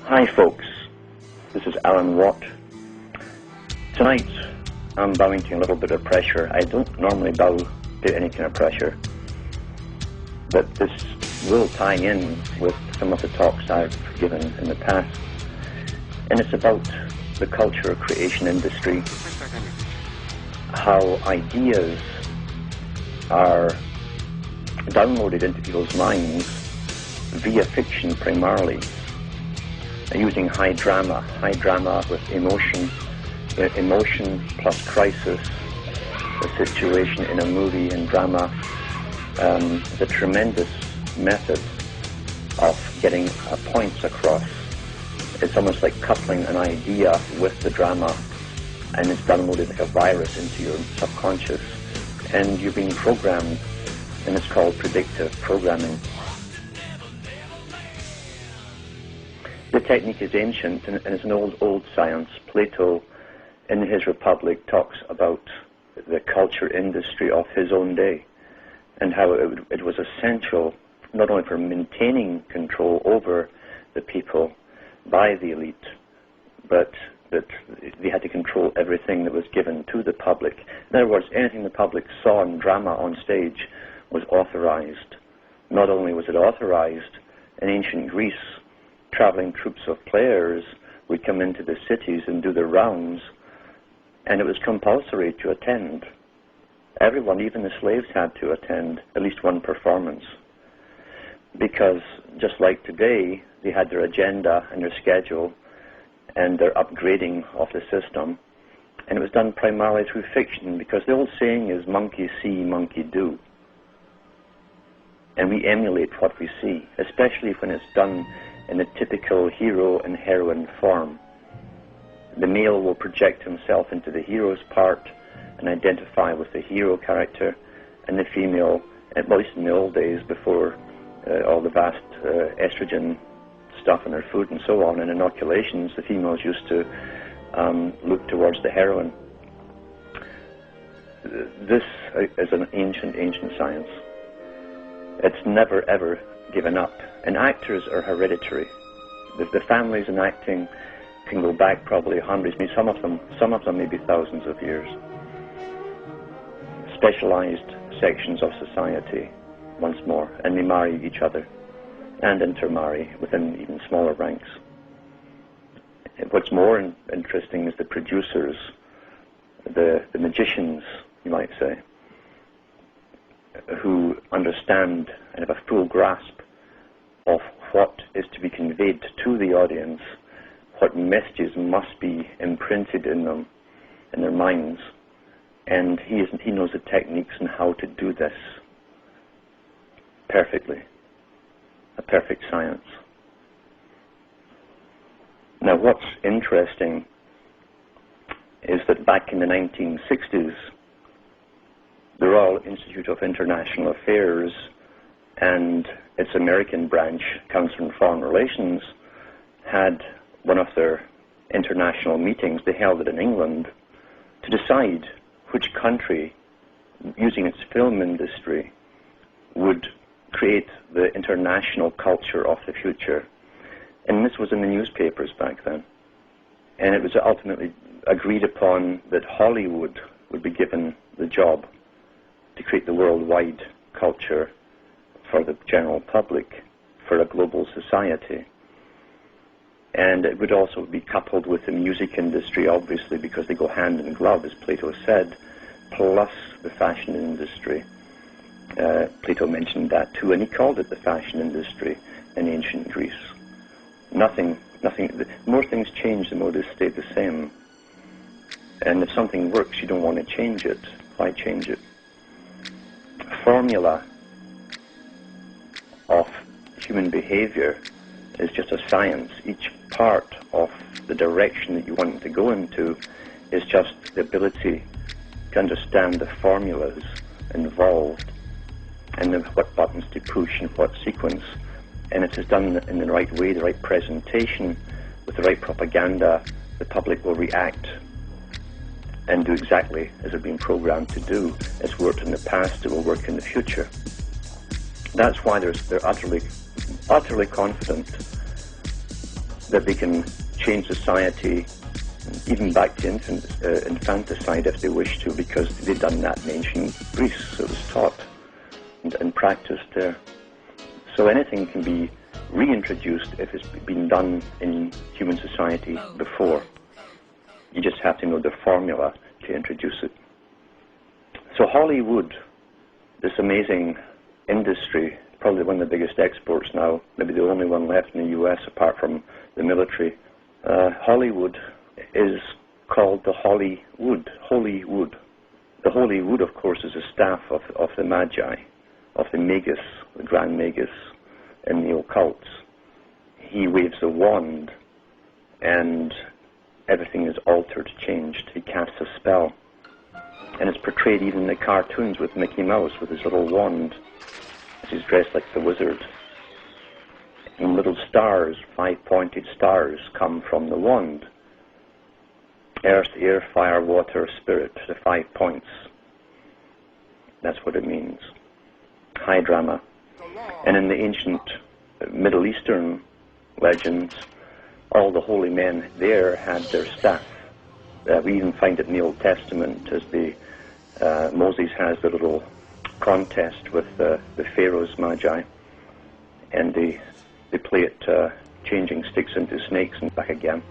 Hi folks, this is Alan Watt. Tonight I'm bowing to a little bit of pressure. I don't normally bow to any kind of pressure, but this will tie in with some of the talks I've given in the past, and it's about the culture creation industry, how ideas are downloaded into people's minds via fiction primarily, using high drama with emotion plus crisis, the situation in a movie and drama, the tremendous method of getting points across. It's almost like coupling an idea with the drama, and it's downloaded like a virus into your subconscious, and you're being programmed, and it's called predictive programming. The technique is ancient, and it's an old science. Plato, in his Republic, talks about the culture industry of his own day, and how it was essential not only for maintaining control over the people by the elite, but that they had to control everything that was given to the public. In other words, anything the public saw in drama on stage was authorized. Not only was it authorized, in ancient Greece, traveling troops of players would come into the cities and do their rounds, and it was compulsory to attend. Everyone, even the slaves, had to attend at least one performance, because just like today, they had their agenda and their schedule and their upgrading of the system, and it was done primarily through fiction, because the old saying is monkey see, monkey do. And we emulate what we see, especially when it's done in the typical hero and heroine form. The male will project himself into the hero's part and identify with the hero character, and the female, at least in the old days before all the vast estrogen stuff in their food and so on, and inoculations, the females used to look towards the heroine. This is an ancient science. It's never ever given up, and actors are hereditary. The families in acting can go back probably hundreds, maybe some of them maybe thousands of years. Specialized sections of society, once more, and they marry each other and intermarry within even smaller ranks. What's more interesting is the producers, the magicians, you might say, who understand and have a full grasp of what is to be conveyed to the audience, what messages must be imprinted in them, in their minds, and he knows the techniques and how to do this perfectly, a perfect science. Now, what's interesting is that back in the 1960s, the Royal Institute of International Affairs and its American branch, Council on Foreign Relations, had one of their international meetings. They held it in England to decide which country, using its film industry, would create the international culture of the future. And this was in the newspapers back then. And it was ultimately agreed upon that Hollywood would be given the job to create the worldwide culture for the general public, for a global society. And it would also be coupled with the music industry, obviously, because they go hand in glove, as Plato said, plus the fashion industry. Plato mentioned that too, and he called it the fashion industry in ancient Greece. Nothing, the more things change, the more they stay the same. And if something works, you don't want to change it. Why change it? Formula of human behavior is just a science. Each part of the direction that you want to go into is just the ability to understand the formulas involved and what buttons to push and what sequence. And if it's done in the right way, the right presentation, with the right propaganda, the public will react and do exactly as they're being programmed to do. It's worked in the past, it will work in the future. That's why they're utterly confident that they can change society, even back to infanticide if they wish to, because they'd done that in ancient Greece. So it was taught and practiced there. So anything can be reintroduced if it's been done in human society before. You just have to know the formula to introduce it. So Hollywood, this amazing industry, probably one of the biggest exports now, maybe the only one left in the US apart from the military. Hollywood is called the Holy Wood. Holy Wood. The Holy Wood, of course, is a staff of the Magi, of the Magus, the Grand Magus in the occults. He waves a wand and everything is altered, changed. He casts a spell. And it's portrayed even in the cartoons with Mickey Mouse with his little wand, as he's dressed like the wizard. And little stars, 5-pointed stars, come from the wand. Earth, air, fire, water, spirit, the 5 points. That's what it means. High drama. And in the ancient Middle Eastern legends, all the holy men there had their staff. We even find it in the Old Testament, as Moses has the little contest with the Pharaoh's Magi, and they play it changing sticks into snakes and back again,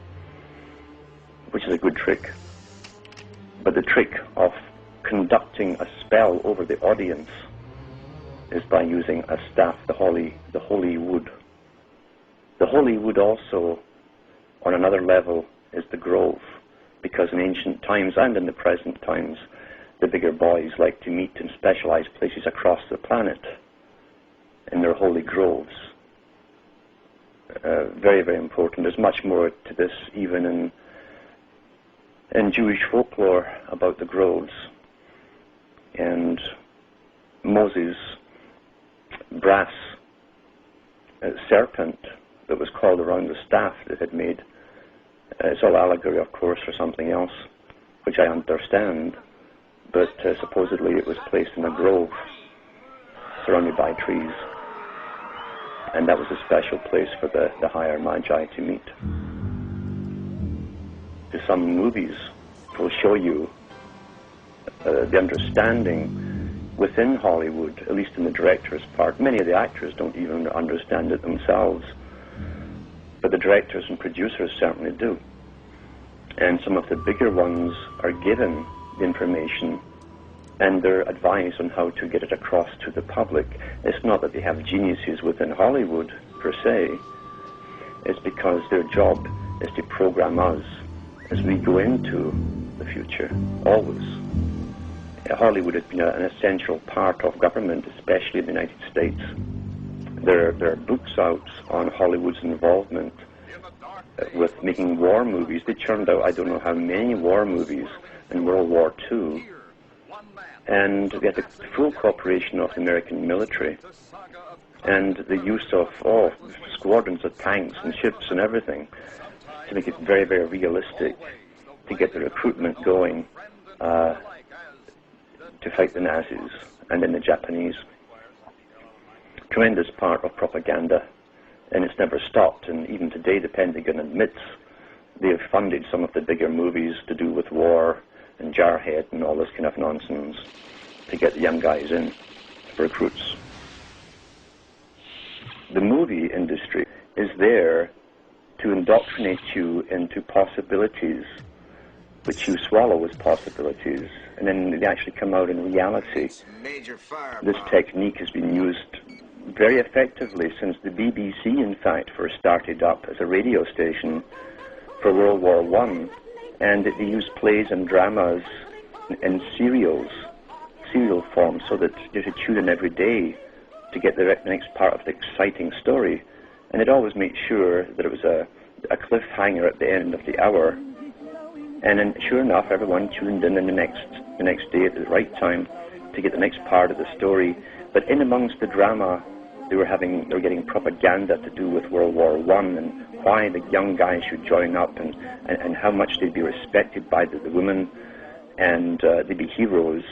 which is a good trick. But the trick of conducting a spell over the audience is by using a staff, the holy wood. The holy wood also, on another level, is the grove, because in ancient times and in the present times, the bigger boys like to meet in specialized places across the planet in their holy groves. Very, very important. There's much more to this even in Jewish folklore about the groves. And Moses' brass serpent that was coiled around the staff that had made, it's all allegory, of course, for something else, which I understand, but supposedly it was placed in a grove surrounded by trees, and that was a special place for the higher Magi to meet. Some movies will show you the understanding within Hollywood, at least in the director's part. Many of the actors don't even understand it themselves, but the directors and producers certainly do. And some of the bigger ones are given the information and they're advised on how to get it across to the public. It's not that they have geniuses within Hollywood, per se. It's because their job is to program us as we go into the future, always. Hollywood has been an essential part of government, especially in the United States. There are books out on Hollywood's involvement with making war movies. They churned out I don't know how many war movies in World War II. And we had the full cooperation of the American military and the use of squadrons of tanks and ships and everything to make it very, very realistic, to get the recruitment going to fight the Nazis and then the Japanese. Tremendous part of propaganda, and it's never stopped. And even today, the Pentagon admits they have funded some of the bigger movies to do with war and Jarhead and all this kind of nonsense to get the young guys in for recruits. The movie industry is there to indoctrinate you into possibilities which you swallow as possibilities, and then they actually come out in reality. This technique has been used very effectively since the BBC, in fact, first started up as a radio station for World War I, and they used plays and dramas in serial form, so that you should tune in every day to get the next part of the exciting story. And it always made sure that it was a cliffhanger at the end of the hour. And then, sure enough, everyone tuned in the next day at the right time to get the next part of the story. But in amongst the drama, they were getting propaganda to do with World War I and why the young guys should join up and how much they'd be respected by the women and they'd be heroes.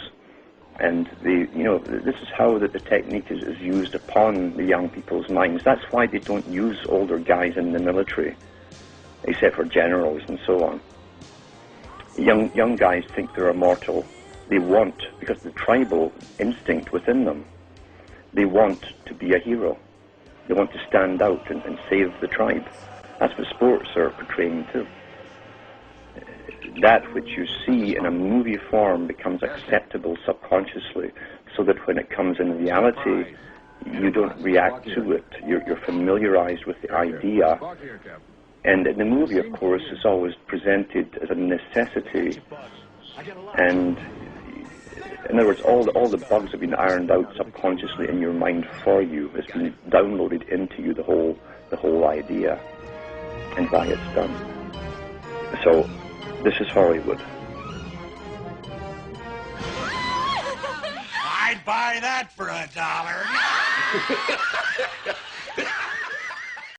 And this is how the technique is used upon the young people's minds. That's why they don't use older guys in the military. except for generals and so on. Young guys think they're immortal. They want, because of the tribal instinct within them, they want to be a hero. They want to stand out and save the tribe. That's what sports are portraying too. That which you see in a movie form becomes acceptable subconsciously, so that when it comes in reality, you don't react to it. You're familiarized with the idea. And in the movie, of course, it's always presented as a necessity. And in other words, all the bugs have been ironed out subconsciously in your mind for you. It's been downloaded into you, the whole idea, and why it's done. So this is Hollywood. I'd buy that for $1.